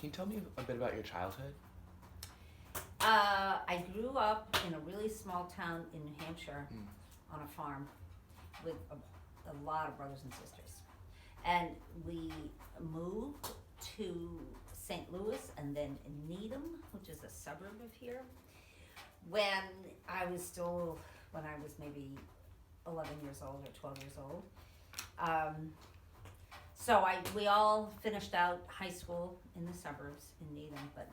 Can you tell me a bit about your childhood? I grew up in a really small town in New Hampshire on a farm with a lot of brothers and sisters. And we moved to St. Louis and then Needham, which is a suburb of here, when I was maybe 11 years old or 12 years old. So we all finished out high school in the suburbs in Needham, but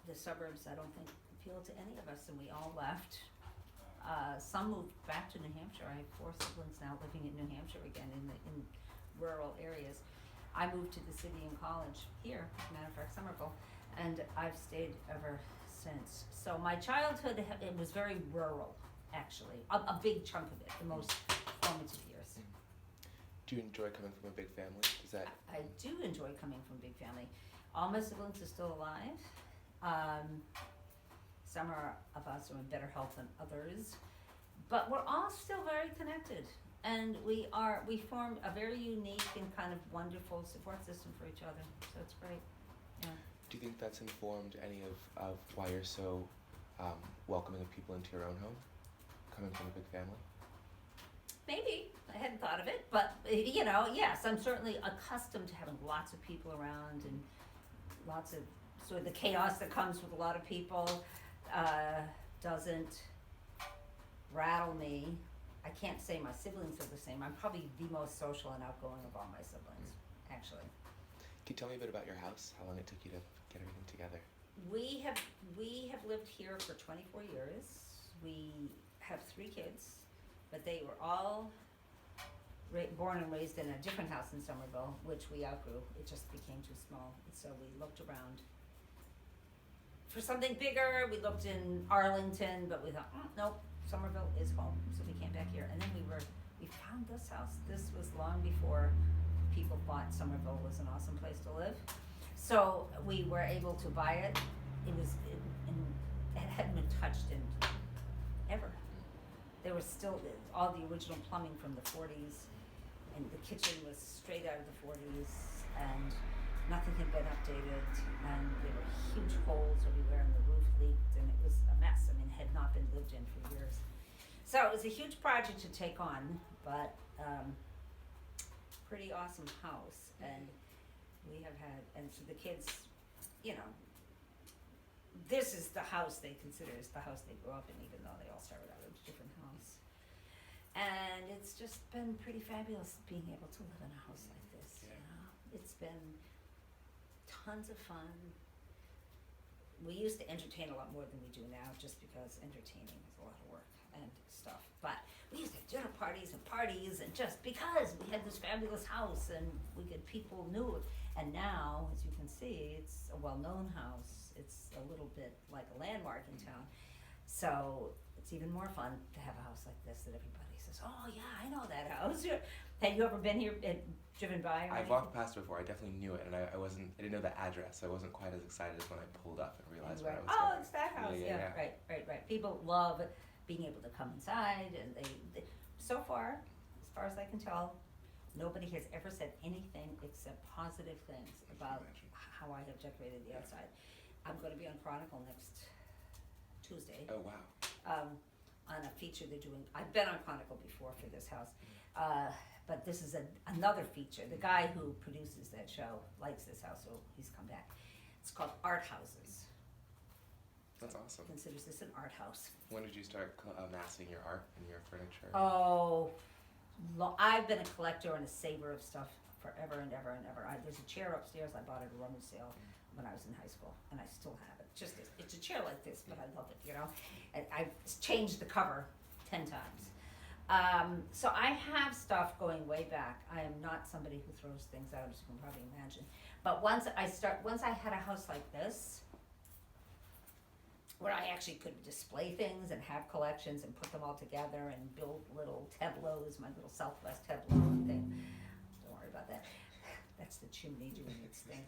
the suburbs I don't think appeal to any of us, and we all left. Some moved back to New Hampshire. I have 4 siblings now living in New Hampshire again in rural areas. I moved to the city and college here, as a matter of fact, Somerville, and I've stayed ever since. So my childhood, it was very rural, actually. A big chunk of it, the most formative years. Do you enjoy coming from a big family? I do enjoy coming from a big family. All my siblings are still alive. Some of us are in better health than others, but we're all still very connected, and we form a very unique and kind of wonderful support system for each other. So it's great. Yeah. Do you think that's informed any of why you're so welcoming of people into your own home, coming from a big family? Maybe. I hadn't thought of it, but yes, I'm certainly accustomed to having lots of people around and lots of sort of the chaos that comes with a lot of people doesn't rattle me. I can't say my siblings are the same. I'm probably the most social and outgoing of all my siblings, actually. Can you tell me a bit about your house? How long it took you to get everything together? We have lived here for 24 years. We have 3 kids, but they were all born and raised in a different house in Somerville, which we outgrew. It just became too small, so we looked around for something bigger. We looked in Arlington, but we thought, nope, Somerville is home. So we came back here, and then we found this house. This was long before people thought Somerville was an awesome place to live. So we were able to buy it. It hadn't been touched in ever. There was still all the original plumbing from the 40s, and the kitchen was straight out of the 40s, and nothing had been updated, and there were huge holes everywhere, and the roof leaked, and it was a mess. I mean, it had not been lived in for years. So it was a huge project to take on, but pretty awesome house, and we have had, and so the kids, this is the house they consider is the house they grew up in, even though they all started out in a different house. And it's just been pretty fabulous being able to live in a house like this. Yeah. It's been tons of fun. We used to entertain a lot more than we do now, just because entertaining is a lot of work and stuff. But we used to have dinner parties, and just because we had this fabulous house and people knew it. And now, as you can see, it's a well-known house. It's a little bit like a landmark in town. So it's even more fun to have a house like this that everybody says, oh yeah, I know that house. Have you ever been here, driven by? I've walked past it before. I definitely knew it, and I didn't know the address, so I wasn't quite as excited as when I pulled up and realized where I was going. It's that house. Yeah. Right. People love being able to come inside, and they so far, as far as I can tell, nobody has ever said anything except positive things about how I have decorated the outside. I'm going to be on Chronicle next Tuesday. Oh, wow. On a feature they're doing. I've been on Chronicle before for this house, but this is another feature. The guy who produces that show likes this house, so he's come back. It's called Art Houses. That's awesome. Considers this an art house. When did you start amassing your art and your furniture? Oh, I've been a collector and a saver of stuff forever and ever and ever. There's a chair upstairs I bought at a rummage sale when I was in high school, and I still have it. It's a chair like this, but I love it, And I've changed the cover 10 times. So I have stuff going way back. I am not somebody who throws things out, as you can probably imagine. But once I had a house like this, where I actually could display things and have collections and put them all together and build little tableaus, my little Southwest tableau thing. Don't worry about that. That's the chimney doing its thing.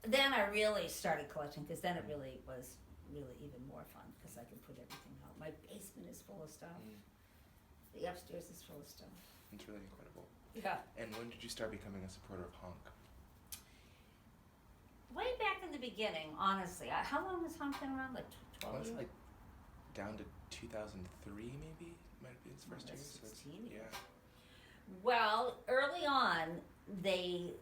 Then I really started collecting, because then it really was even more fun, because I could put everything out. My basement is full of stuff. The upstairs is full of stuff. It's really incredible. Yeah. And when did you start becoming a supporter of HONK? beginning, honestly. How long has HONK been around? Like 12 Well, it's years? like down to 2003 maybe. Might have been its first That's year. So 16 yeah. years. Well, early on, they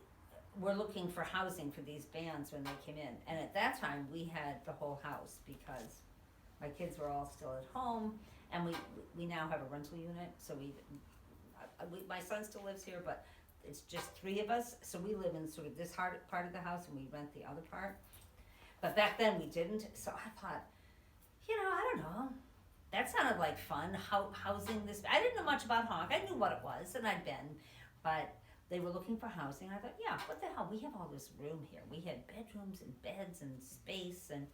were looking for housing for these bands when they came in. And at that time, we had the whole house because my kids were all still at home. And we now have a rental unit. So my son still lives here, but it's just 3 of us. So we live in sort of this part of the house and we rent the other part. But back then we didn't. So I thought, I don't know. That sounded like fun, housing this. I didn't know much about HONK. I knew what it was, and I'd been, but they were looking for housing. I thought, yeah, what the hell? We have all this room here. We had bedrooms and beds and space, and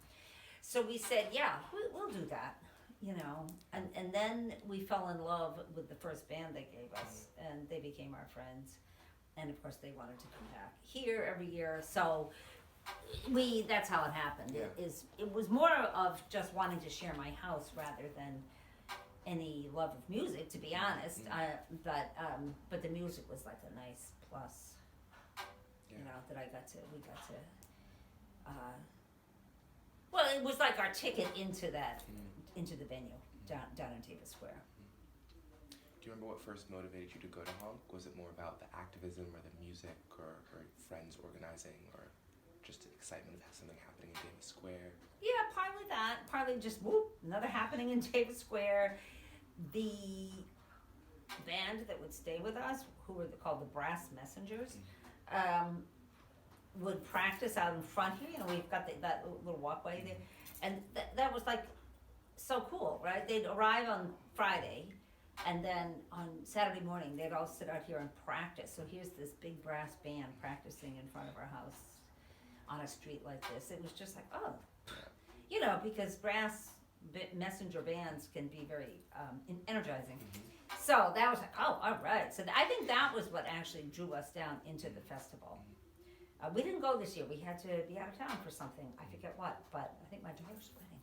so we said, yeah, we'll do that, And then we fell in love with the first band they gave us, and they became our friends. And of course, they wanted to come back here every year, so that's how it happened. Yeah. It was more of just wanting to share my house rather than any love of music, to be honest. But the music was like a nice plus. Yeah. That we got to. Well, it was like our ticket into the venue down in Davis Square. Do you remember what first motivated you to go to HONK? Was it more about the activism or the music or friends organizing or just the excitement of something happening in Davis Square? Yeah, partly that. Partly just, another happening in Davis Square. The band that would stay with us, who were called the Brass Messengers, would practice out in front here. We've got that little walkway there. And that was like so cool, right? They'd arrive on Friday, and then on Saturday morning, they'd all sit out here and practice. So here's this big brass band practicing in front of our house on a street like this. It was just like, because brass messenger bands can be very energizing. Mm-hmm. So that was like, all right. So I think that was what actually drew us down into the festival. We didn't go this year. We had to be out of town for something. I forget what, but I think my daughter's wedding.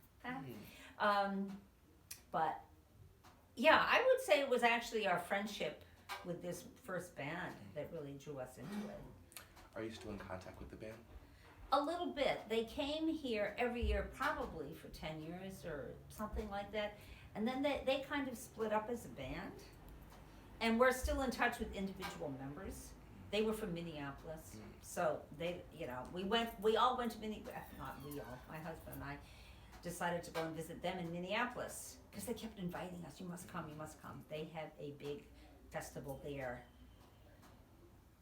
But yeah, I would say it was actually our friendship with this first band that really drew us into it. Are you still in contact with the band? A little bit. They came here every year probably for 10 years or something like that. And then they kind of split up as a band. And we're still in touch with individual members. They were from Minneapolis. So we all went to Minneapolis. Not we all, my husband and I decided to go and visit them in Minneapolis because they kept inviting us. You must come. They had a big festival there.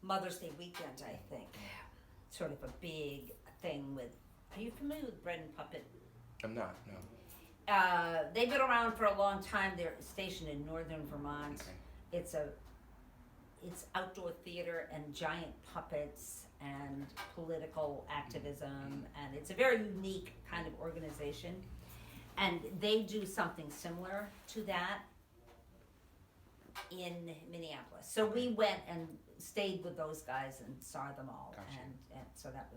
Mother's Day weekend, I think. Sort of a big thing with. Are you familiar with Bread and Puppet? I'm not. No. They've been around for a long time. They're stationed in northern Vermont. Okay. It's outdoor theater and giant puppets and political activism, and it's a very unique kind of organization. And they do something similar to that in Minneapolis. So we went and stayed with those guys and saw them all. Gotcha. And so that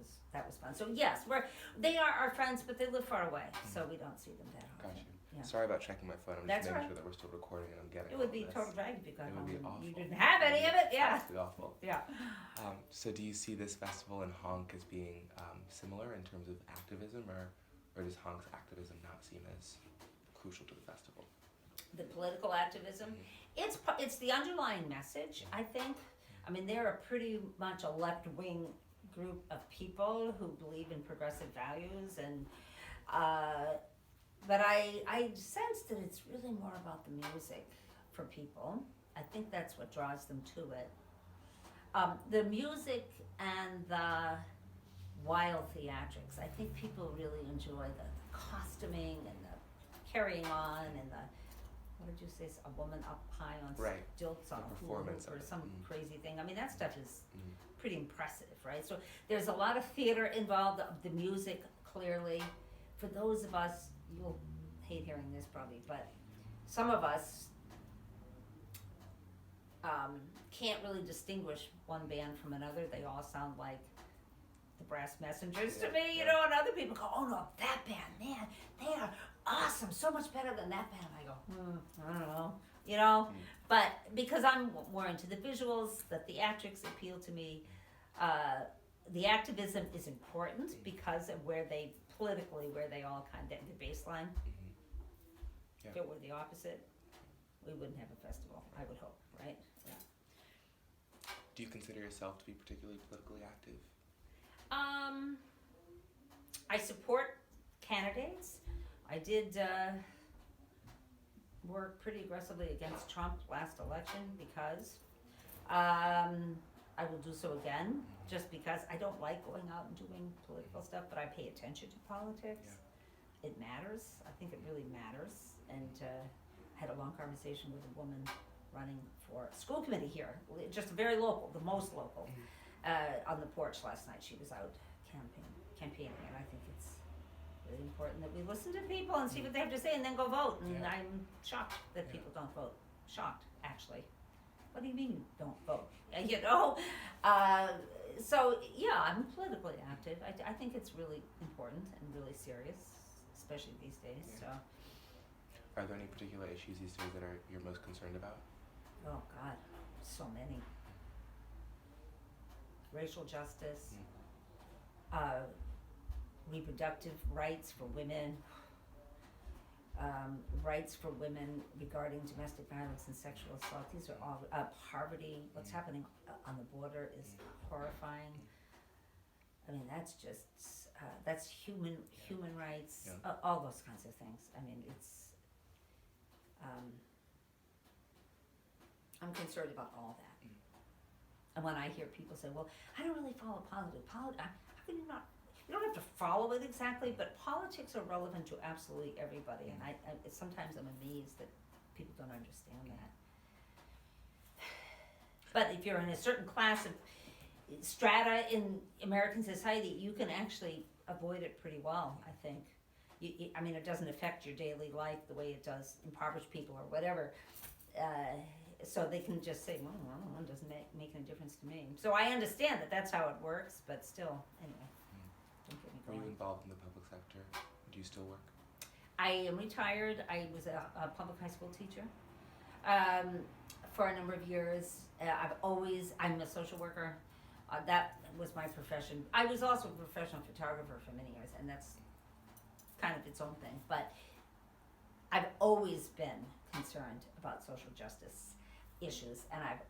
was fun. So yes, they are our friends, but they live far away, so we don't see them that often. Gotcha. Yeah. Sorry about checking my phone. I'm That's just making right. sure that we're still recording and I'm getting It would all be this. total drag if you got It would home be and awful. you didn't have any of it. Yeah. Absolutely awful. Yeah. So do you see this festival and HONK as being similar in terms of activism, or does HONK's activism not seem as crucial to the festival? The political activism, it's the underlying message, I think. I mean, they're a pretty much a left-wing group of people who believe in progressive values, and but I sense that it's really more about the music for people. I think that's what draws them to it. The music and the wild theatrics. I think people really enjoy the costuming and the carrying on and the, what did you say, a woman up high on stilts on a hula hoop or some crazy thing. I mean, that stuff is pretty impressive, right? So there's a lot of theater involved, the music clearly. For those of us, you'll hate hearing this probably, but some of us can't really distinguish one band from another. They all sound like the Brass Messengers to me, you know, and other people go, oh no, that band, man, they are awesome, so much better than that band. I go, I don't know, you know, but because I'm more into the visuals, the theatrics appeal to me, the activism is important because of where they all kind of the baseline. Yeah. If it were the opposite, we wouldn't have a festival. I would hope, right? Yeah. Do you consider yourself to be particularly politically active? I support candidates. I did work pretty aggressively against Trump last election because I will do so again, just because I don't like going out and doing political stuff, but I pay attention to politics. Yeah. It matters. I think it really matters. And had a long conversation with a woman running for school committee here, just very local, the most local, on the porch last night. She was out campaigning, and I think it's really important that we listen to people and see what they have to say and then go vote. And Yeah. I'm shocked that people don't vote. Shocked, actually. What do you mean don't vote? You know? So, yeah, I'm politically active. I think it's really important and really serious, especially these days. Yeah. So, Are there any particular issues these days that you're most concerned about? oh God, so many. Racial justice, reproductive rights for women, rights for women regarding domestic violence and sexual assault. These are all poverty. What's happening on the border is horrifying. I mean, that's just that's human rights. Yeah. All those kinds of things. I mean, it's. I'm concerned about all that. And when I hear people say, "Well, I don't really follow politics," how can you not? You don't have to follow it exactly, but politics are relevant to absolutely everybody, and I sometimes I'm amazed that people don't understand that. But if you're in a certain class of strata in American society, you can actually avoid it pretty well, I think. I mean, it doesn't affect your daily life the way it does impoverished people or whatever. So they can just say, well, it doesn't make any difference to me. So I understand that that's how it works, but still, anyway. Don't get me Are you going. involved in the public sector? Do you still work? I am retired. I was a public high school teacher for a number of years. I'm a social worker. That was my profession. I was also a professional photographer for many years, and that's kind of its own thing. But I've always been concerned about social justice issues, and I've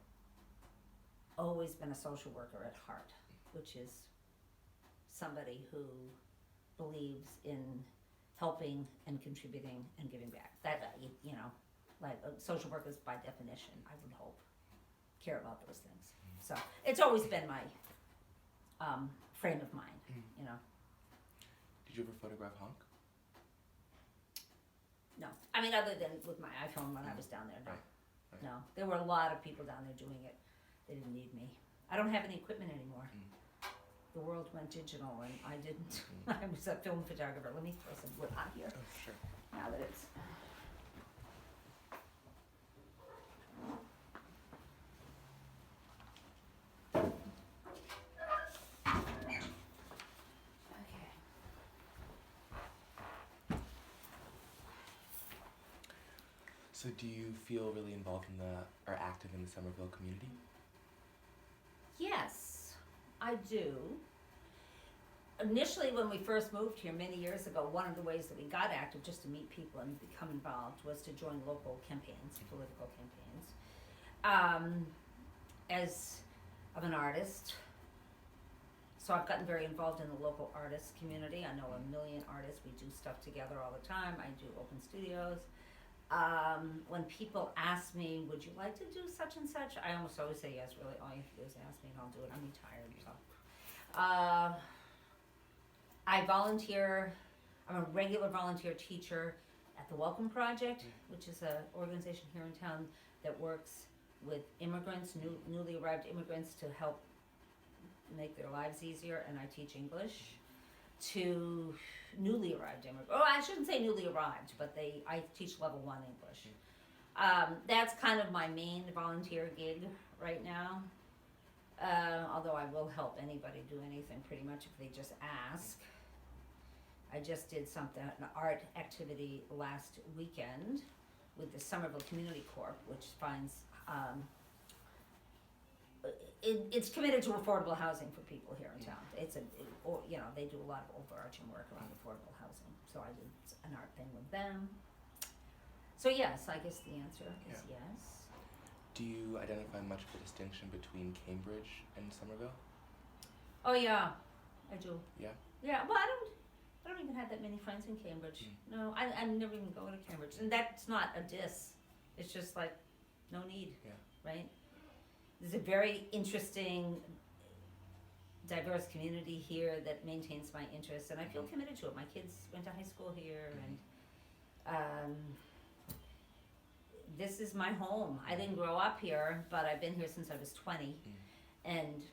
always been a social worker at heart, which is somebody who believes in helping and contributing and giving back. That, you know, like social workers by definition, I would hope, care about those things. So it's always been my frame of mind, you know. Did you ever photograph HONK? No, I mean, other than with my iPhone when I was down there, no. Right. No, there were a lot of people down there doing it. They didn't need me. I don't have any equipment anymore. The world went digital and I didn't. I was a film photographer. Let me throw some wood on here Oh, sure. now that it's. Okay. So do you feel really involved in or active in the Somerville community? Yes, I do. Initially, when we first moved here many years ago, one of the ways that we got active, just to meet people and become involved, was to join local campaigns, political campaigns. As I'm an artist, so I've gotten very involved in the local artist community. I know a million artists. We do stuff together all the time. I do open studios. When people ask me, would you like to do such and such? I almost always say yes, really. All you have to do is ask me and I'll do it. I'm retired, so. I volunteer, I'm a regular volunteer teacher at the Welcome Project, which is an organization here in town that works with immigrants, newly arrived immigrants, to help make their lives easier, and I teach English to newly arrived immigrants. Oh, I shouldn't say newly arrived, but I teach level 1 English. That's kind of my main volunteer gig right now. Although I will help anybody do anything pretty much if they just ask. I just did an art activity last weekend with the Somerville Community Corp, which finds it's committed to affordable housing for people here in town. They do a lot of overarching work around affordable housing. So I did an art thing with them. So yes, I guess the answer is yes. Do you identify much of a distinction between Cambridge and Somerville? Oh yeah, I do. Yeah? Yeah, well I don't even have that many friends in Cambridge. No, I never even go to Cambridge. And that's not a diss. It's just like, no need, right? There's a very interesting, diverse community here that maintains my interests, and I feel committed to it. My kids went to high school here, and this is my home. I didn't grow up here, but I've been here since I was 20, and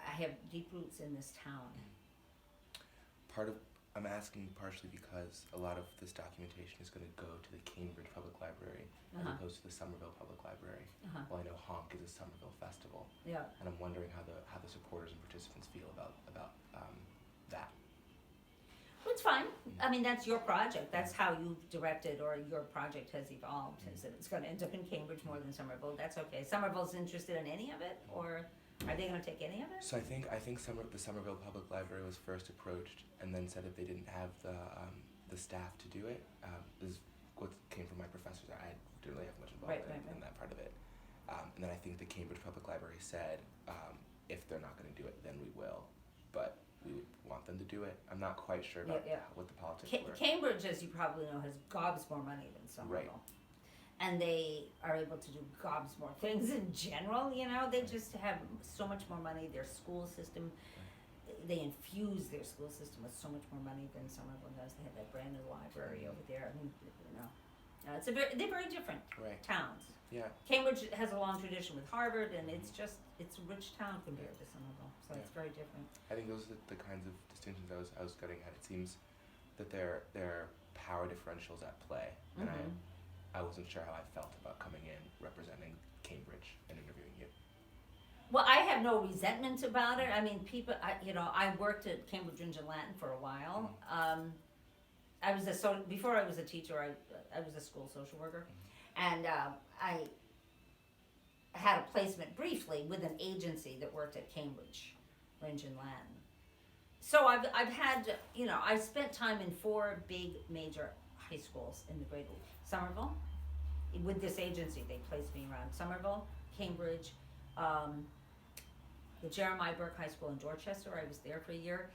I have deep roots in this town. I'm asking partially because a lot of this documentation is going to go to the Cambridge Public Library as opposed to the Somerville Public Library. Well, I know HONK is a Somerville festival, and I'm wondering how the supporters and participants feel about that. Well, it's fine. I mean, that's your project. That's how you've directed, or your project has evolved. Is that it's going to end up in Cambridge more than Somerville? That's okay. Somerville's interested in any of it, or are they going to take any of it? So I think the Somerville Public Library was first approached and then said that they didn't have the staff to do it. This is what came from my professors. I didn't really have much involvement in that part of it. And then I think the Cambridge Public Library said, if they're not going to do it, then we will. But we would want them to do it. I'm not quite sure about what the politics were. Cambridge, as you probably know, has gobs more money than Somerville. Right. And they are able to do gobs more things in general, They just have so much more money. Their school system, they infuse their school system with so much more money than Somerville does. They have that brand new library over there. I mean, they're very different towns. Yeah. Cambridge has a long tradition with Harvard, and it's a rich town compared to Somerville. So it's very different. I think those are the kinds of distinctions I was getting at. It seems that there are power differentials at play, and I wasn't sure how I felt about coming in representing Cambridge and interviewing you. Well, I have no resentment about it. I mean, I worked at Cambridge Engine Latin for a while. Before I was a teacher, I was a school social worker, and I had a placement briefly with an agency that worked at Cambridge Engine Latin. So I've had, I spent time in 4 big major high schools in the Great Somerville. With this agency, they placed me around Somerville, Cambridge, the Jeremiah Burke High School in Dorchester. I was there for a year,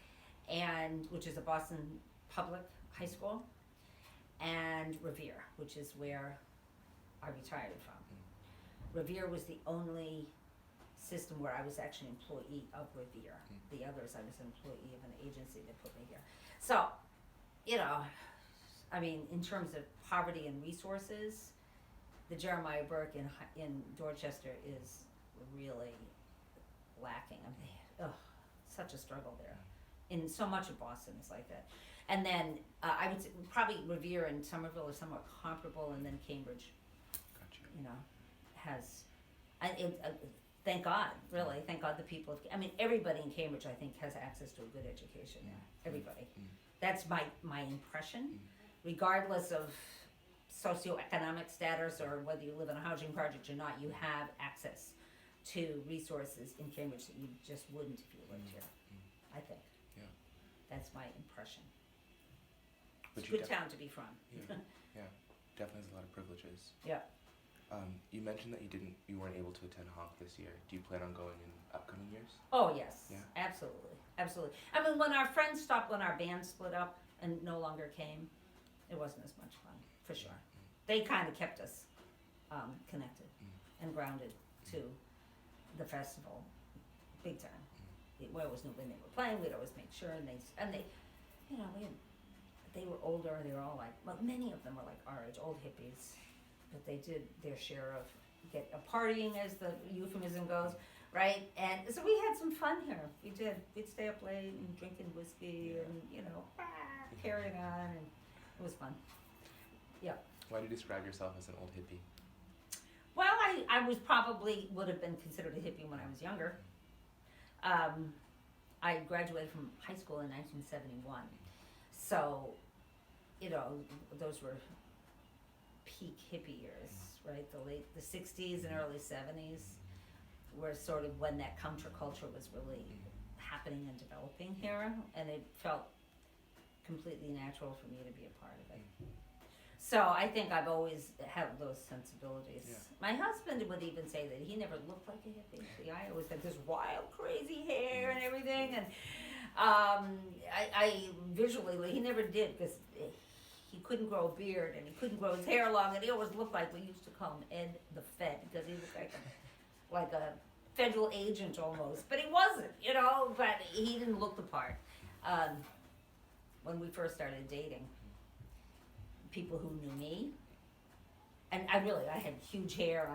which is a Boston public high school, and Revere, which is where I retired from. Revere was the only system where I was actually an employee of Revere. The others, I was an employee of an agency that put me here. So, I mean, in terms of poverty and resources, the Jeremiah Burke in Dorchester is really lacking. I mean, such a struggle there. And so much of Boston is like that. And then I would say probably Revere and Somerville are somewhat comparable, and then Cambridge, has, thank God, really, thank God the people, everybody in Cambridge, I think, has access to a good education there. Everybody. That's my impression. Regardless of socioeconomic status or whether you live in a housing project or not, you have access to resources in Cambridge that you just wouldn't if you lived here, I think. Yeah. That's my impression. But it's a good town to be from. Yeah, definitely has a lot of privileges. Yeah. You mentioned that you weren't able to attend HONK this year. Do you plan on going in upcoming years? Oh yes, yeah. Absolutely. I mean, when our band split up and no longer came, it wasn't as much fun, for sure. They kind of kept us connected and grounded to the festival, big time. We always knew when they were playing. We'd always make sure, and they, they were older. They were all many of them were like our age, old hippies, but they did their share of partying, as the euphemism goes, right? And so we had some fun here. We did. We'd stay up late and drinking whiskey and carrying on, and it was fun. Yeah. Why do you describe yourself as an old hippie? Well, I would have been considered a hippie when I was younger. I graduated from high school in 1971. So, those were peak hippie years, right? The 60s and early 70s. were sort of when that counterculture was really happening and developing here, and it felt completely natural for me to be a part of it. So I think I've always had those sensibilities. Yeah. My husband would even say that he never looked like a hippie. See, I always had this wild, crazy hair and everything, and I visually, he never did, because he couldn't grow a beard and he couldn't grow his hair long, and he always looked like, we used to call him Ed the Fed, because he looked like a federal agent almost, but he wasn't, you know, but he didn't look the part. When we first started dating, people who knew me, and I had huge hair,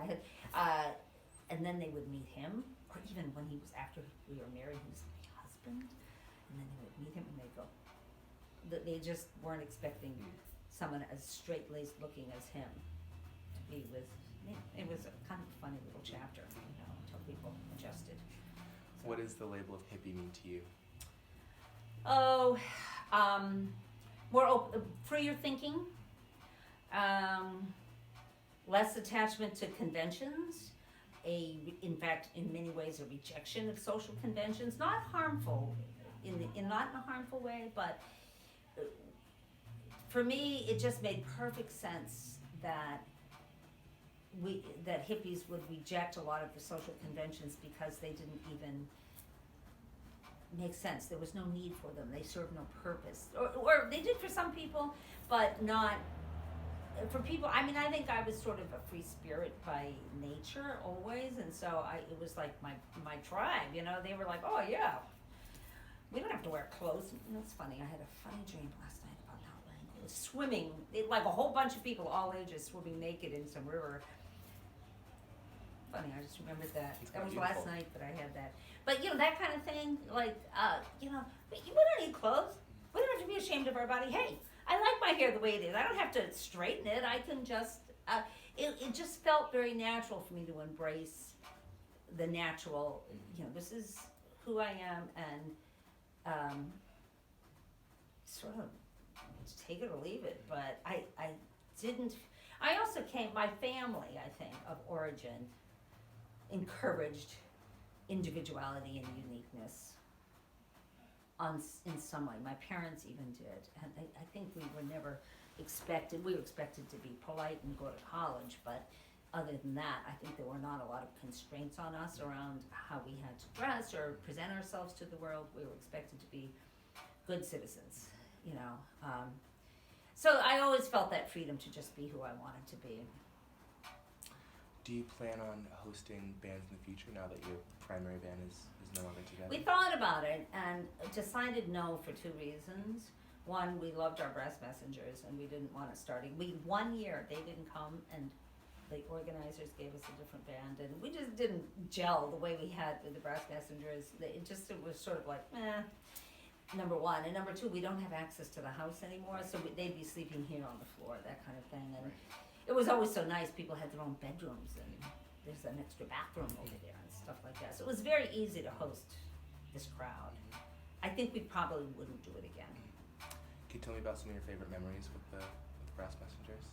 and then they would meet him, or even when he was, after we were married, he was my husband, and then they would meet him and they'd go, they just weren't expecting someone as straight-laced looking as him to be with me. It was a kind of funny little chapter, you know, until people adjusted. So. What does the label of hippie mean to you? Oh, more freer thinking, less attachment to conventions, in fact, in many ways, a rejection of social conventions, not harmful, not in a harmful way, but for me, it just made perfect sense that hippies would reject a lot of the social conventions because they didn't even make sense. There was no need for them. They served no purpose. Or they did for some people, but not for people. I mean, I think I was sort of a free spirit by nature always, and so it was like my tribe, you know. They were like, oh yeah, we don't have to wear clothes. You know, it's funny, I had a funny dream last night about not wearing clothes. Swimming, like a whole bunch of people, all ages, swimming naked in some river. Funny, I just remembered that. That was last night that I had that. But, you know, that kind of thing, like, you know, we don't need clothes. We don't have to be ashamed of our body. Hey, I like my hair the way it is. I don't have to straighten it. I can just, it just felt very natural for me to embrace the natural, you know, this is who I am, and sort of take it or leave it. But I also my family, I think, of origin encouraged individuality and uniqueness in some way. My parents even did, and I think we were expected to be polite and go to college, but other than that, I think there were not a lot of constraints on us around how we had to dress or present ourselves to the world. We were expected to be good citizens, you know. So I always felt that freedom to just be who I wanted to be. Do you plan on hosting bands in the future now that your primary band is no longer together? We thought about it and decided no for two reasons. One, we loved our Brass Messengers and we didn't want to start. 1 year they didn't come, and the organizers gave us a different band, and we just didn't gel the way we had with the Brass Messengers. It was sort of like, number one. And number two, we don't have access to the house anymore, so they'd be sleeping here on the floor, that kind of thing. And it was always so nice. People had their own bedrooms, and there's an extra bathroom over there and stuff like that. So it was very easy to host this crowd. I think we probably wouldn't do it again. Can you tell me about some of your favorite memories with the Brass Messengers?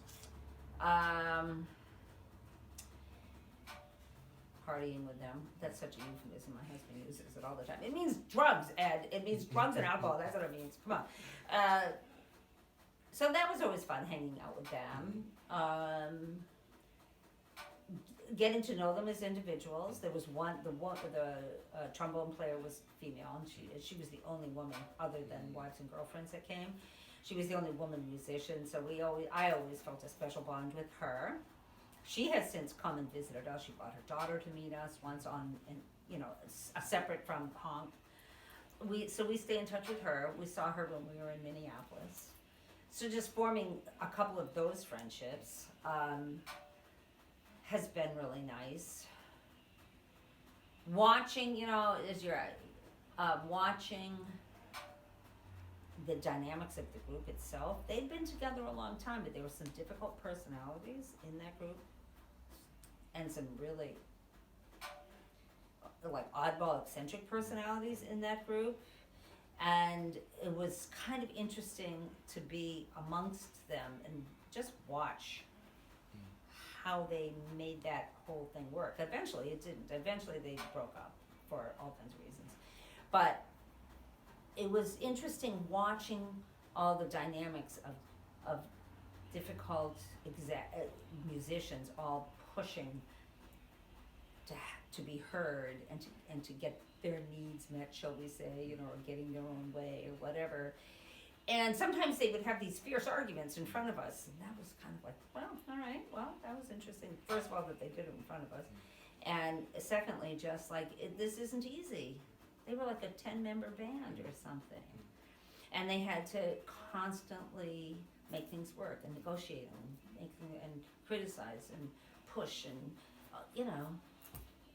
Partying with them. That's such a euphemism. My husband uses it all the time. It means drugs, Ed. It means drugs and alcohol. That's what it means. Come on. So that was always fun, hanging out with them. Getting to know them as individuals. There was the trombone player was female, and she was the only woman other than Wives and Girlfriends that came. She was the only woman musician, so I always felt a special bond with her. She has since come and visited us. She brought her daughter to meet us once separate from HONK. So we stay in touch with her. We saw her when we were in Minneapolis. So just forming a couple of those friendships has been really nice. Watching, watching the dynamics of the group itself. They'd been together a long time, but there were some difficult personalities in that group, and some really oddball, eccentric personalities in that group. And it was kind of interesting to be amongst them and just watch how they made that whole thing work. Eventually it didn't. Eventually they broke up for all kinds of reasons. But it was interesting watching all the dynamics of difficult musicians all pushing to be heard and to get their needs met, shall we say, or getting their own way or whatever. And sometimes they would have these fierce arguments in front of us, and that was kind of like, well, all right, well, that was interesting. First of all, that they did it in front of us, and secondly, just like, this isn't easy. They were like a 10-member band or something, and they had to constantly make things work and negotiate and criticize and push and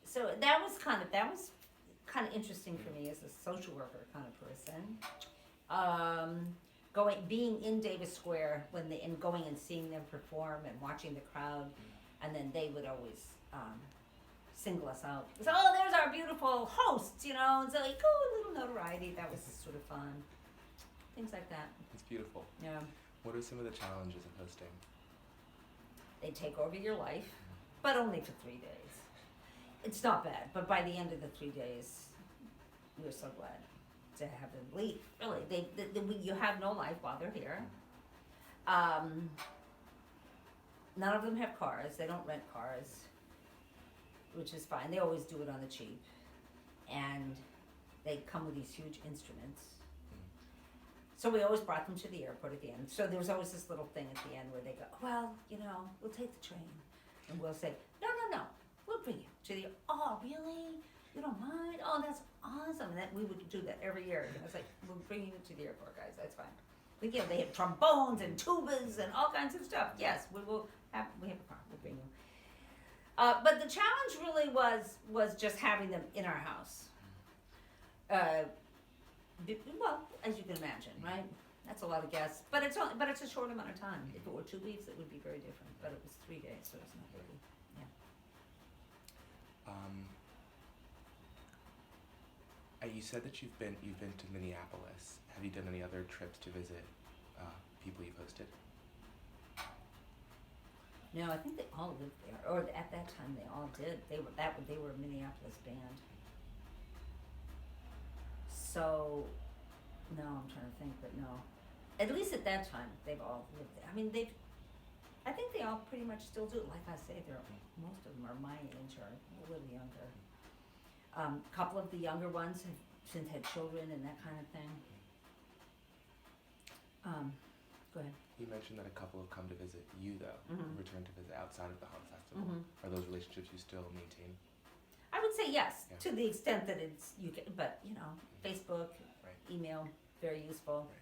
so that was kind of interesting for me as a social worker kind of person. Being in Davis Square and going and seeing them perform and watching the crowd, and then they would always single us out. So, there's our beautiful hosts, and so like, a little notoriety. That was sort of fun. Things like that. It's beautiful. Yeah. What are some of the challenges of hosting? They take over your life, but only for 3 days. It's not bad, but by the end of the 3 days, we're so glad to have them leave. Really, you have no life while they're here. None of them have cars. They don't rent cars, which is fine. They always do it on the cheap, and they come with these huge instruments. So we always brought them to the airport at the end. So there was always this little thing at the end where they go, well, we'll take the train. And we'll say, no, we'll bring you to the, oh, really? You don't mind? Oh, that's awesome. And we would do that every year. And I was like, we'll bring you to the airport, guys. That's fine. But they had trombones and tubas and all kinds of stuff. Yes, we have a car. We'll bring you. But the challenge really was just having them in our house. Well, as you can imagine, right? That's a lot of guests, but it's a short amount of time. If it were 2 weeks, it would be very different. But it was 3 days, so it's not really. Yeah. You said that you've been to Minneapolis. Have you done any other trips to visit people you've hosted? No, I think they all lived there, or at that time they all did. They were a Minneapolis band. So, no, I'm trying to think, but no. At least at that time, they've all lived there. I mean, I think they all pretty much still do. Like I say, most of them are my age or a little younger. A couple of the younger ones have since had children and that kind of thing. Go ahead. You mentioned that a couple have come to visit you, though, return to visit outside of the HONK Festival. Are those relationships you still maintain? I would say yes, to the extent that you can, but Facebook, email, very useful. Right.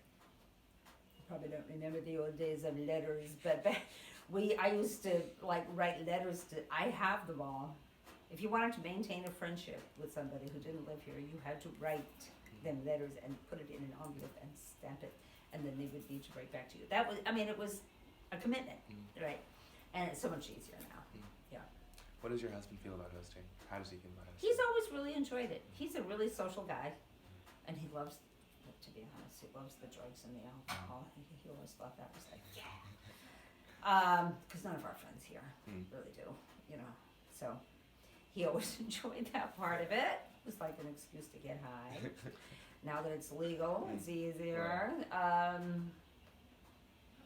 You probably don't remember the old days of letters, but I used to write letters I have them all. If you wanted to maintain a friendship with somebody who didn't live here, you had to write them letters and put it in an envelope and stamp it, and then they would need to write back to you. It was a commitment, right? And it's so much easier now. Yeah. What does your husband feel about hosting? How does he feel about hosting? He's always really enjoyed it. He's a really social guy, and he loves, to be honest, he loves the drugs and the alcohol. He always thought that was like, yeah. Because none of our friends here really do, So he always enjoyed that part of it. It was like an excuse to get high. Now that it's legal, it's easier.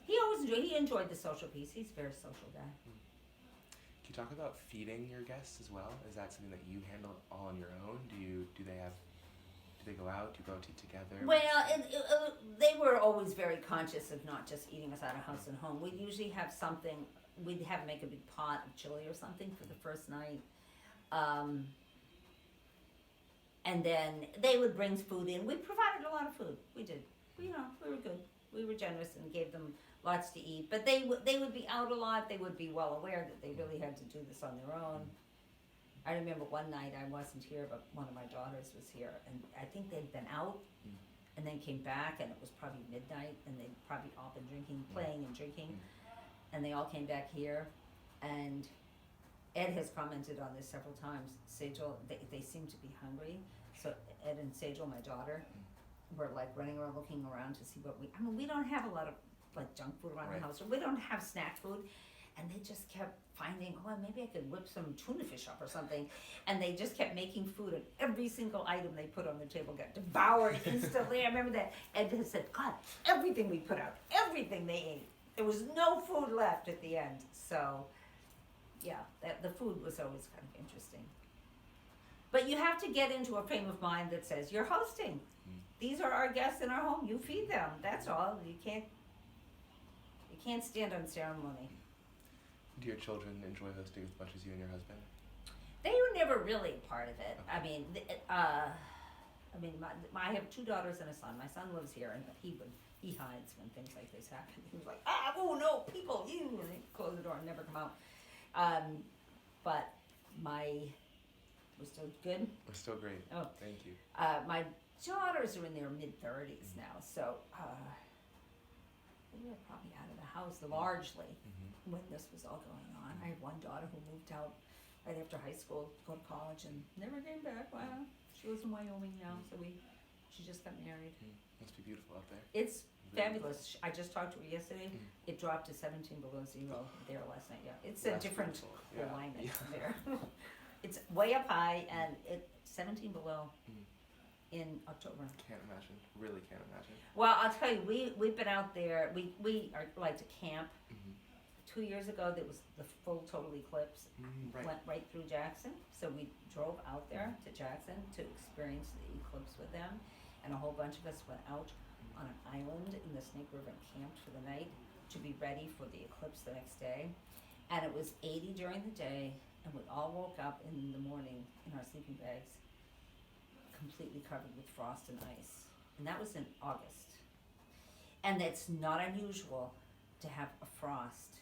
He enjoyed the social piece. He's a very social guy. Can you talk about feeding your guests as well? Is that something that you handle all on your own? Do they go out? Do you go out to eat together? Well, they were always very conscious of not just eating us out of house and home. We'd usually have something. We'd make a big pot of chili or something for the first night. And then they would bring food in. We provided a lot of food. We did. We were good. We were generous and gave them lots to eat. But they would be out a lot. They would be well aware that they really had to do this on their own. I remember one night I wasn't here, but one of my daughters was here, and I think they'd been out and then came back, and it was probably midnight, and they'd probably all been playing and drinking, and they all came back here, and Ed has commented on this several times. Sejal, they seem to be hungry, so Ed and Sejal, my daughter, were running around looking around to see what we don't have a lot of junk food around the house, or we don't have snack food. and they just kept finding, oh, maybe I could whip some tuna fish up or something, and they just kept making food, and every single item they put on the table got devoured instantly. I remember that Ed had said, God, everything we put out, everything they ate, there was no food left at the end. So yeah, the food was always kind of interesting. But you have to get into a frame of mind that says you're hosting. These are our guests in our home. You feed them. That's all. You can't stand on ceremony. Do your children enjoy hosting as much as you and your husband? They were never really a part of it. Okay. I have 2 daughters and a son. My son lives here, and he hides when things like this happen. He was like, oh no, people, you, and they close the door and never come out. But we're still good. We're still great. Oh, thank you. My daughters are in their mid-30s now, so they were probably out of the house largely when this was all going on. I have one daughter who moved out right after high school to go to college and never came back. Wow. She lives in Wyoming now, so she just got married. Must be beautiful out there. It's fabulous. I just talked to her yesterday. It dropped to 17 below zero there last night. Yeah, it's a different climate there. It's way up high, and it's 17 below in October. Can't imagine. Really can't imagine. Well, I'll tell you, we've been out there. We like to camp. 2 years ago, there was the full total eclipse. Went right through Jackson, so we drove out there to Jackson to experience the eclipse with them, and a whole bunch of us went out on an island in the Snake River and camped for the night to be ready for the eclipse the next day. And it was 80 during the day, and we all woke up in the morning in our sleeping bags, completely covered with frost and ice. And that was in August. And it's not unusual to have a frost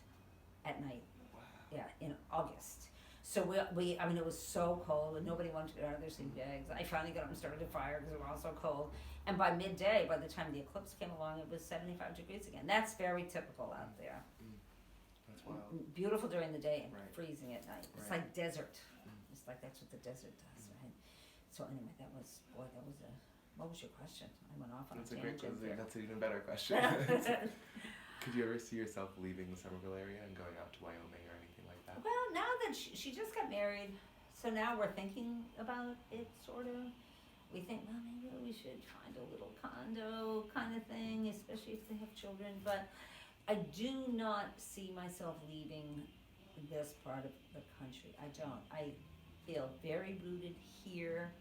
at night. Wow. Yeah, in August. So it was so cold, and nobody wanted to get out of their sleeping bags. I finally got up and started a fire because it was all so cold. And by midday, by the time the eclipse came along, it was 75 degrees again. That's very typical out there. That's wild. Beautiful during the day and freezing at night. It's Right. like desert. It's like that's what the desert does, right? So anyway, what was your question? I went off on a tangent there. That's an even better question. Could you ever see yourself leaving the Somerville area and going out to Wyoming or anything like that? Well, now that she just got married, so now we're thinking about it, sort of. We think, well, maybe we should find a little condo kind of thing, especially if they have children. But I do not see myself leaving this part of the country. I don't. I feel very rooted here.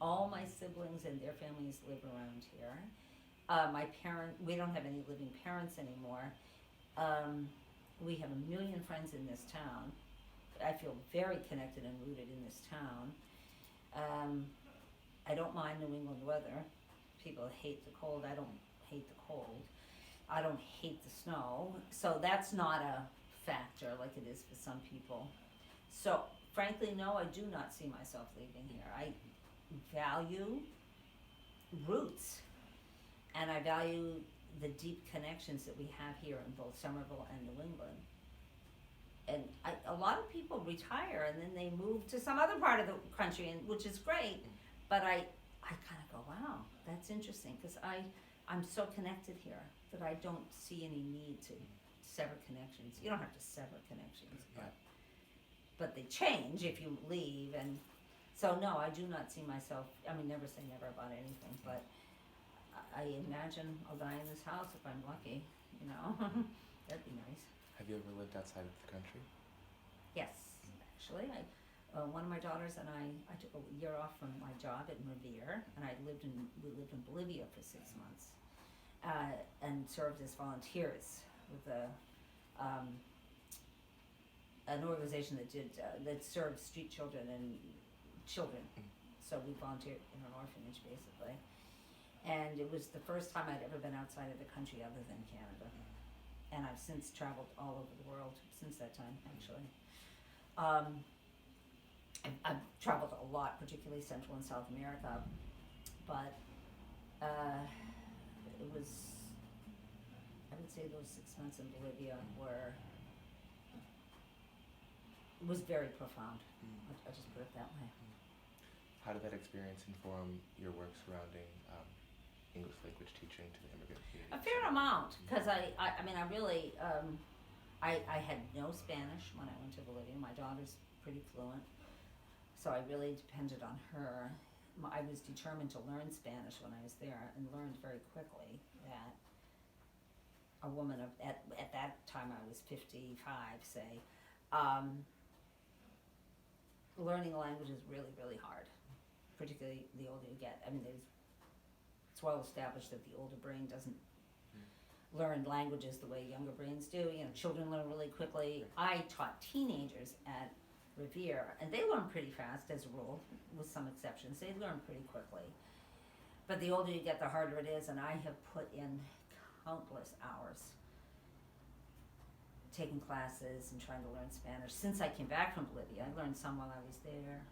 All my siblings and their families live around here. We don't have any living parents anymore. We have a million friends in this town. I feel very connected and rooted in this town. I don't mind New England weather. People hate the cold. I don't hate the cold. I don't hate the snow. So that's not a factor like it is for some people. So frankly, no, I do not see myself leaving here. I value roots, and I value the deep connections that we have here in both Somerville and New England. And a lot of people retire and then they move to some other part of the country, and which is great. But I kind of go, wow, that's interesting, because I'm so connected here that I don't see any need to sever connections. You don't have to sever connections, but they change if you leave. And so no, I do not see myself. I mean, never say never about anything, but I imagine I'll die in this house if I'm lucky. That'd be nice. Have you ever lived outside of the country? Yes, actually. One of my daughters and I took a year off from my job at Revere, and we lived in Bolivia for 6 months, and served as volunteers with an organization that served street children and children. So we volunteered in an orphanage, basically. And it was the first time I'd ever been outside of the country other than Canada. And I've since traveled all over the world since that time, actually. I've traveled a lot, particularly Central and South America, but it was, I would say those 6 months in Bolivia was very profound. I'll just put it that way. How did that experience inform your work surrounding English language teaching to the immigrant community? A fair amount, because I really, I had no Spanish when I went to Bolivia. My daughter's pretty fluent, so I really depended on her. I was determined to learn Spanish when I was there, and learned very quickly that a woman at that time I was 55, say, learning a language is really, really hard, particularly the older you get. I mean, it's well established that the older brain doesn't learn languages the way younger brains do. You know, children learn really quickly. I taught teenagers at Revere, and they learn pretty fast as a rule, with some exceptions. They learn pretty quickly. But the older you get, the harder it is, and I have put in countless hours taking classes and trying to learn Spanish. Since I came back from Bolivia, I learned some while I was there,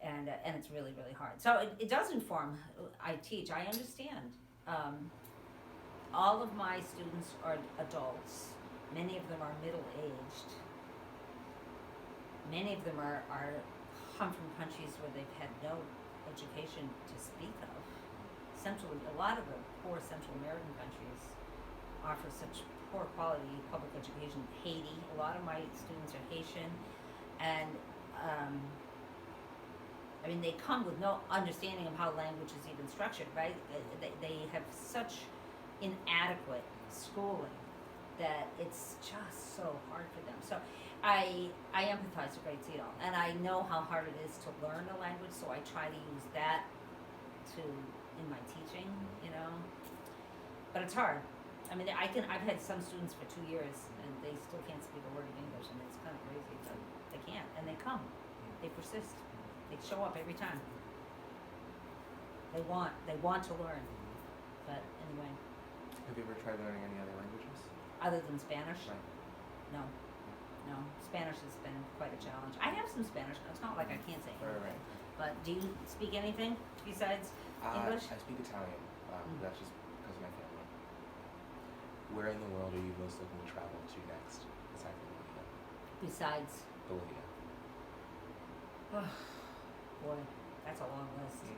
and it's really, really hard. So it does inform. I teach. I understand. All of my students are adults. Many of them are middle-aged. Many of them come from countries where they've had no education to speak of. A lot of the poor Central American countries offer such poor quality public education. Haiti, a lot of my students are Haitian, and I mean, they come with no understanding of how language is even structured, right? They have such inadequate schooling that it's just so hard for them. So I empathize a great deal, and I know how hard it is to learn a language, so I try to use that in my teaching, you know. But it's hard. I mean, I've had some students for 2 years, and they still can't speak a word of English, and it's kind of crazy, but they can't, and they come. They persist. They show up every time. They want to learn. But anyway. Have you ever tried learning any other languages? Other than Spanish? Right. No. Spanish has been quite a challenge. I have some Spanish. It's not like I can't say anything. Right. But do you speak anything besides English? I speak Italian. That's just because of my family. Where in the world are you most looking to travel to next, aside from Bolivia? Besides? Bolivia. Oh, boy, that's a long list.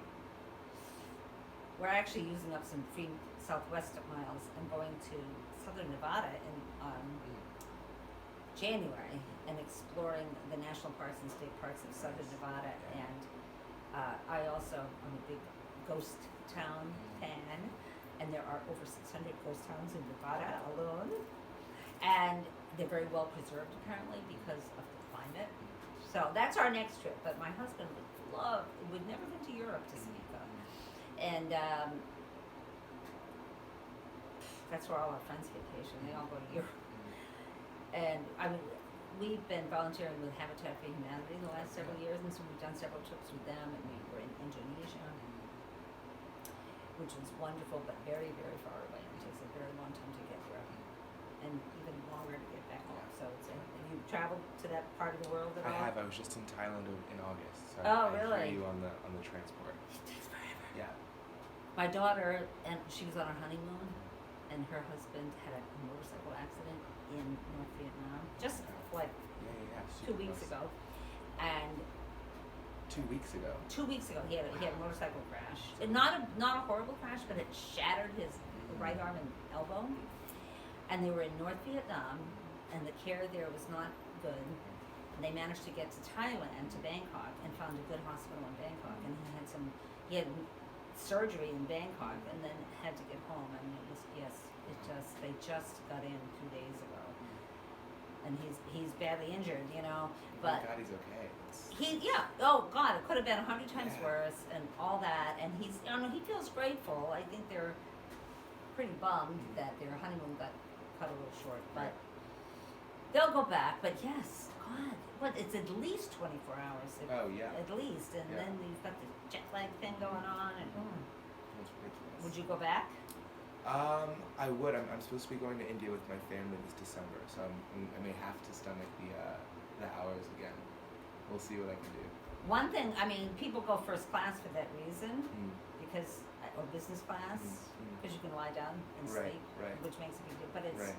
We're actually using up some free Southwest miles and going to Southern Nevada in January and exploring the national parks and state parks of Southern Nevada. And I also am a big ghost town fan, and there are over 600 ghost towns in Nevada alone, and they're very well preserved apparently because of the climate. So that's our next trip. But my husband would never been to Europe to speak of, and that's where all our friends vacation. They all go to Europe. And we've been volunteering with Habitat for Humanity the last several years, and so we've done several trips with them, and we were in Indonesia, which was wonderful, but very, very far away. It takes a very long time to get there, and even longer to get back home. So have you traveled to that part of the world at all? I have. I was just in Thailand in August. So Really? I hear you on the transport. It takes forever. Yeah. My daughter, and she was on her honeymoon, and her husband had a motorcycle accident in North Vietnam, just like 2 weeks ago, and 2 weeks ago. 2 weeks ago he had a motorcycle crash. Not a horrible crash, but it shattered his right arm and elbow. And they were in North Vietnam, and the care there was not good. And they managed to get to Thailand, to Bangkok, and found a good hospital in Bangkok. And he had surgery in Bangkok, and then had to get home. And they just got in 2 days ago. And he's badly injured, you know. But thank God he's okay. Oh God, it could have been 100 times worse, and all that. And he feels grateful. I think they're pretty bummed that their honeymoon got cut a little short, but they'll go back. But yes, God, it's at least 24 hours. At least, and then you've got the jet lag thing going on, and That's ridiculous. Would you go back? I would. I'm supposed to be going to India with my family this December, so I may have to stomach the hours again. We'll see what I can do. One thing, I mean, people go first class for that reason, or business class, because you can lie down and sleep, which makes a big difference. But it's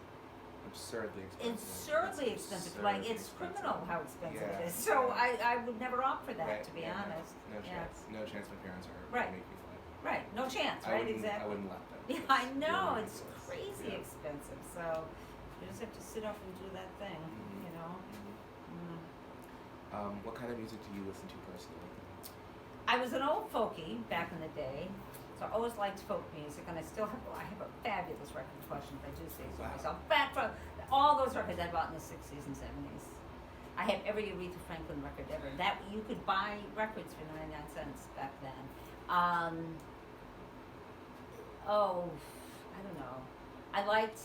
absurdly expensive. Like, it's criminal how expensive it is. So I would never opt for that, to be honest. No chance. No chance my parents are Right. make me fly. Right, no chance, right? Exactly. I wouldn't let them. Yeah, I know, it's crazy expensive. So You just have to sit up and do that thing, you know. What kind of music do you listen to personally? I was an old folkie back in the day, so I always liked folk music, and I have a fabulous record collection, if I do say so myself. Back from all those records I bought in the 60s and 70s. I have every Aretha Franklin record ever. That you could buy records for 99 cents back then. I don't know. I liked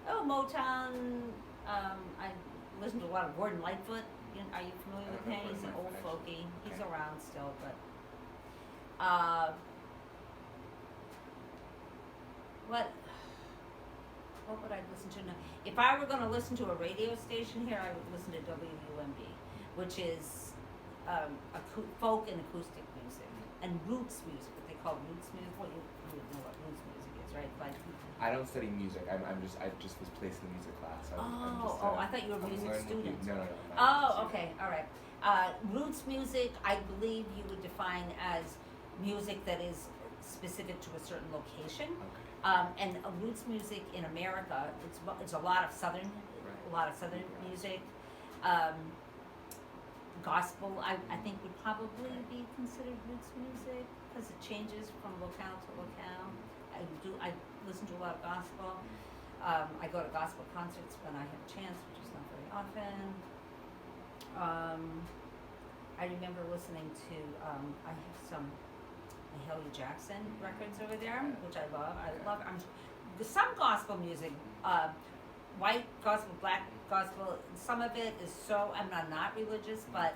Motown. I listened to a lot of Gordon Lightfoot. Are you familiar with him? He's an old folkie. He's around still, but what would I listen to now? If I were going to listen to a radio station here, I would listen to WUMB, which is folk and acoustic music and roots music. What they call roots music. Well, you would know what roots music is, right? Like, I don't study music. I just was placed in a music class. I thought you were a music student. No. Okay, all right. Roots music, I believe you would define as music that is specific to a certain location. Okay. And roots music in America, it's a lot of southern, music. Gospel, I think would probably be considered roots music because it changes from locale to locale. I listen to a lot of gospel. I go to gospel concerts when I have a chance, which is not very often. I remember listening to, I have some Mahalia Jackson records over there, which I love. Some gospel music, white gospel, black gospel, some of it is so, I'm not religious, but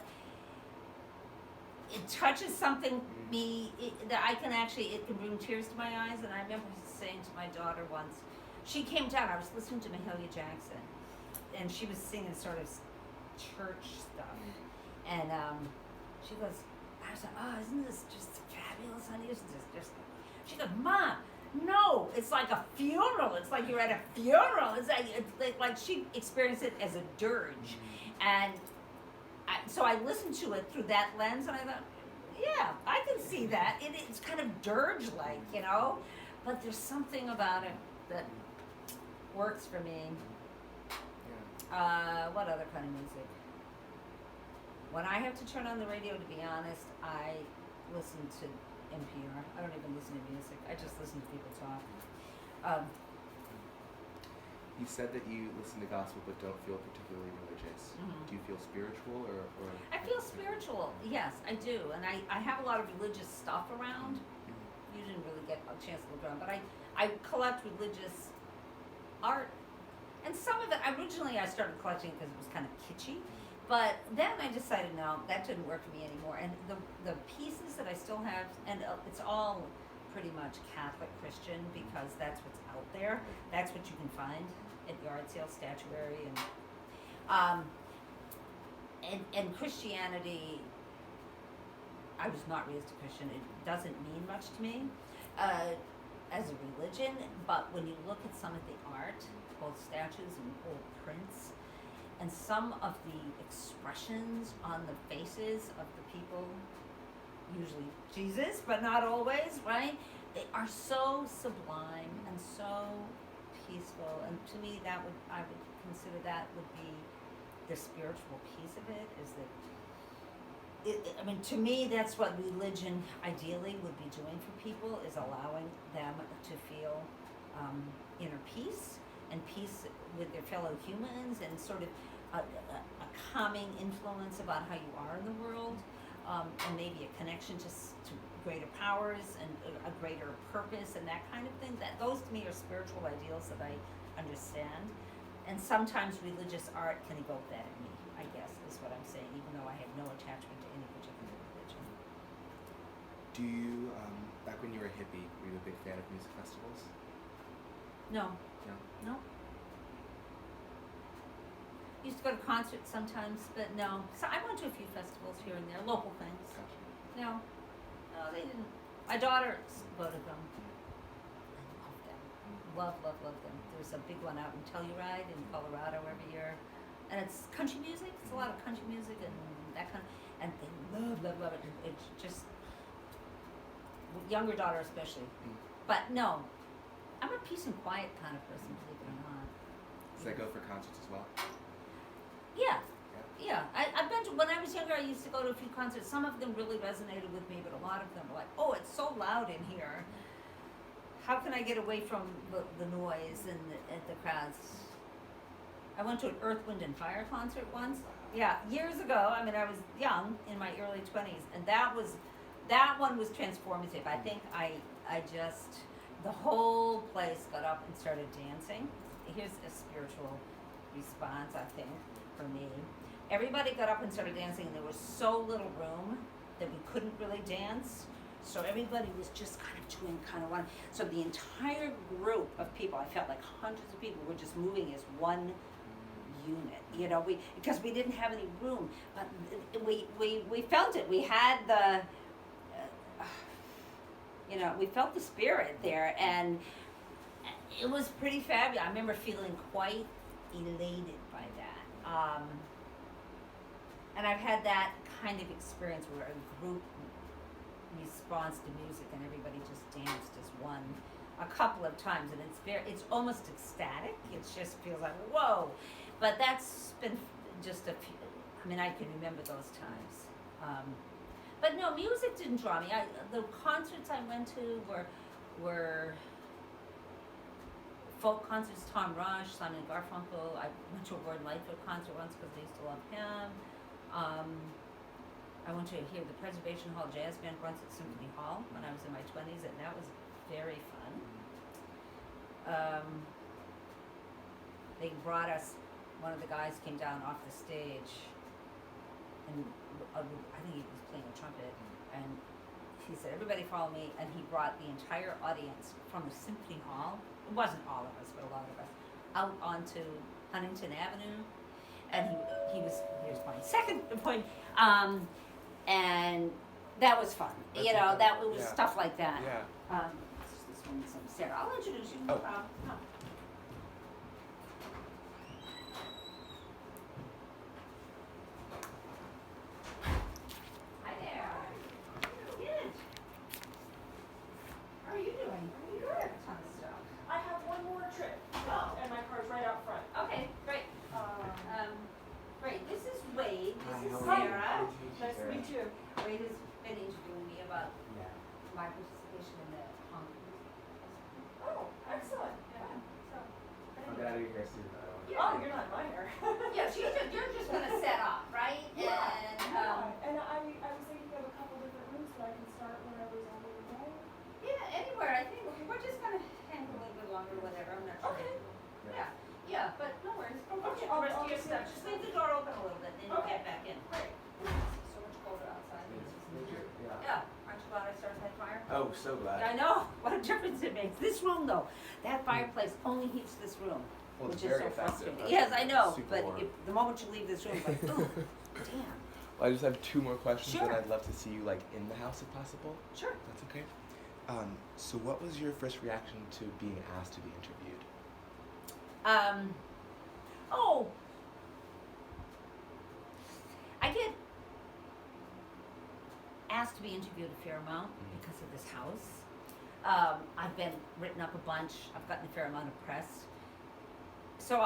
it touches something that I can actually, it can bring tears to my eyes. And I remember saying to my daughter once, she came down, I was listening to Mahalia Jackson, and she was singing sort of church stuff. And she goes, I was like, oh, isn't this just fabulous, honey? Isn't this just, she goes, Mom, no, it's like a funeral. It's like you're at a funeral. It's like she experienced it as a dirge. And so I listened to it through that lens, and I thought, yeah, I can see that. It's kind of dirge-like, you know? But there's something about it that works for me. What other kind of music? When I have to turn on the radio, to be honest, I listen to NPR. I don't even listen to music. I just listen to people talk. You said that you listen to gospel but don't feel particularly religious. Do you feel spiritual or? I feel spiritual, yes, I do. And I have a lot of religious stuff around. You didn't really get a chance to look around, but I collect religious art. And some of it, originally I started collecting because it was kind of kitschy. But then I decided, no, that didn't work for me anymore. And the pieces that I still have, and it's all pretty much Catholic Christian because that's what's out there. That's what you can find at yard sale, statuary, and Christianity. I was not raised a Christian. It doesn't mean much to me as a religion. But when you look at some of the art, both statues and old prints, and some of the expressions on the faces of the people, usually Jesus, but not always, right? They are so sublime and so peaceful. And to me, I would consider that would be the spiritual piece of it. Is that to me, that's what religion ideally would be doing for people, is allowing them to feel inner peace and peace with their fellow humans, and sort of a calming influence about how you are in the world, and maybe a connection to greater powers and a greater purpose and that kind of thing. That those to me are spiritual ideals that I understand, and sometimes religious art can evoke that in me, I guess, is what I'm saying, even though I have no attachment to any particular religion. Do you, back when you were a hippie, were you a big fan of music festivals? No. No. Used to go to concerts sometimes, but no. So I went to a few festivals here and there, local things. Gotcha. No, they didn't. My daughters go to them. I love them. Love them. There's a big one out in Telluride in Colorado every year, and it's country music. It's a lot of country music and that kind of, and they love it. It's just younger daughter especially. But no, I'm a peace and quiet kind of person, believe it or not. Does that go for concerts as well? Yeah. Yeah, I've been to, when I was younger, I used to go to a few concerts. Some of them really resonated with me, but a lot of them were like, oh, it's so loud in here. How can I get away from the noise and the crowds? I went to an Earth, Wind, and Fire concert once. Yeah, years ago. I mean, I was young, in my early 20s, and that one was transformative. I think I just, the whole place got up and started dancing. Here's a spiritual response, I think, for me. Everybody got up and started dancing, and there was so little room that we couldn't really dance. So everybody was just kind of doing kind of one. So the entire group of people, I felt like hundreds of people, were just moving as one unit. You know, because we didn't have any room, but we felt it. We had the, we felt the spirit there, and it was pretty fabulous. I remember feeling quite elated by that. And I've had that kind of experience where a group responds to music and everybody just danced as one a couple of times, and it's almost ecstatic. It just feels like, whoa. But that's been just a few, I mean, I can remember those times. But no, music didn't draw me. The concerts I went to were folk concerts, Tom Rush, Simon & Garfunkel. I went to a Gordon Lightfoot concert once because I used to love him. I went to hear the Preservation Hall Jazz Band once at Symphony Hall when I was in my 20s, and that was very fun. They brought us, one of the guys came down off the stage, and I think he was playing a trumpet, and he said, everybody follow me, and he brought the entire audience from the Symphony Hall, it wasn't all of us, but a lot of us, out onto Huntington Avenue, and here's my second point, and that was fun. That's That was stuff like that. Yeah. This one's Sarah. I'll introduce you. Oh. Come. Hi there. Good. How are you doing? Good. A ton of stuff. I have one more trip, Oh. and my car's right out front. Okay, great. Great. This is Wade. This is how are you? Sarah. Nice to meet you. Wade has been interviewing me about my participation in the HONK. Oh, excellent. So, I'm glad you're here soon. Oh, you're not my hair. yeah, so you're just gonna set up, right? And I was thinking of a couple different rooms that I can start whenever's on the way. Yeah, anywhere. I think we're just gonna hang a little bit longer, whatever. I'm not sure. Okay. Yeah, but no worries. Okay, The rest I'll of your just stuff. Just leave the door open a little bit, then you Okay. get back in. Great. It's so much colder outside. Yeah. Aren't you glad I started that fire? Oh, so glad. I know. What a difference it makes. This room, though, that fireplace only heats this room, Well, it's which is very so effective. frustrating. Yes, I know. Super But warm. the moment you leave this room, it's like, ooh, damn. Well, I just have two more questions, Sure. and I'd love to see you in the house if possible. Sure. That's okay. So what was your first reaction to being asked to be interviewed? I get asked to be interviewed a fair amount because of this house. I've been written up a bunch. I've gotten a fair amount of press. So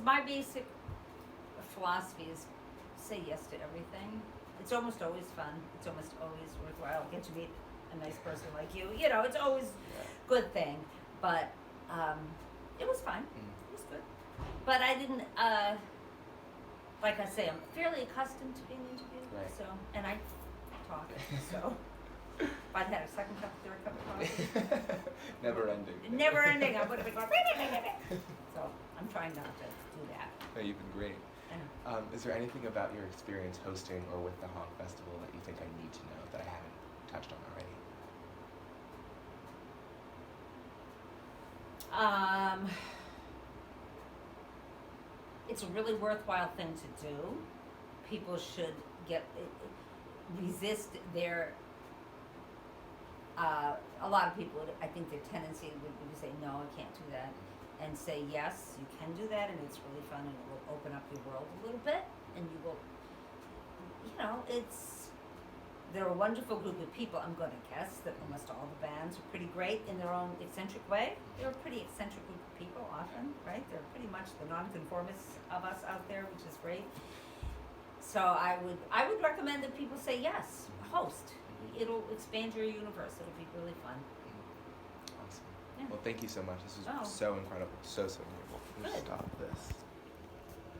my basic philosophy is say yes to everything. It's almost always fun. It's almost always worthwhile. Get to meet a nice person like you. It's always a good thing. But it was fine. It was good. But I didn't, like I say, I'm fairly accustomed to being interviewed. Right. So, and I talk. So, if I'd had a second cup, third cup of coffee. Never ending. Never ending. I would have been going. So, I'm trying not to do that. No, you've been great. Is there anything about your experience hosting or with the HONK Festival that you think I need to know that I haven't touched on already? It's a really worthwhile thing to do. People should resist their. A lot of people, I think their tendency would be to say, no, I can't do that. And say, yes, you can do that, and it's really fun, and it will open up your world a little bit, and you will, it's they're a wonderful group of people. I'm going to guess that almost all the bands are pretty great in their own eccentric way. They're a pretty eccentric group of people often, right? They're pretty much the nonconformists of us out there, which is great. So I would recommend that people say yes, host. It'll expand your universe. It'll be really fun. Awesome. Yeah. Well, thank you so much. This was Oh. so incredible. So incredible. Good. Stop this.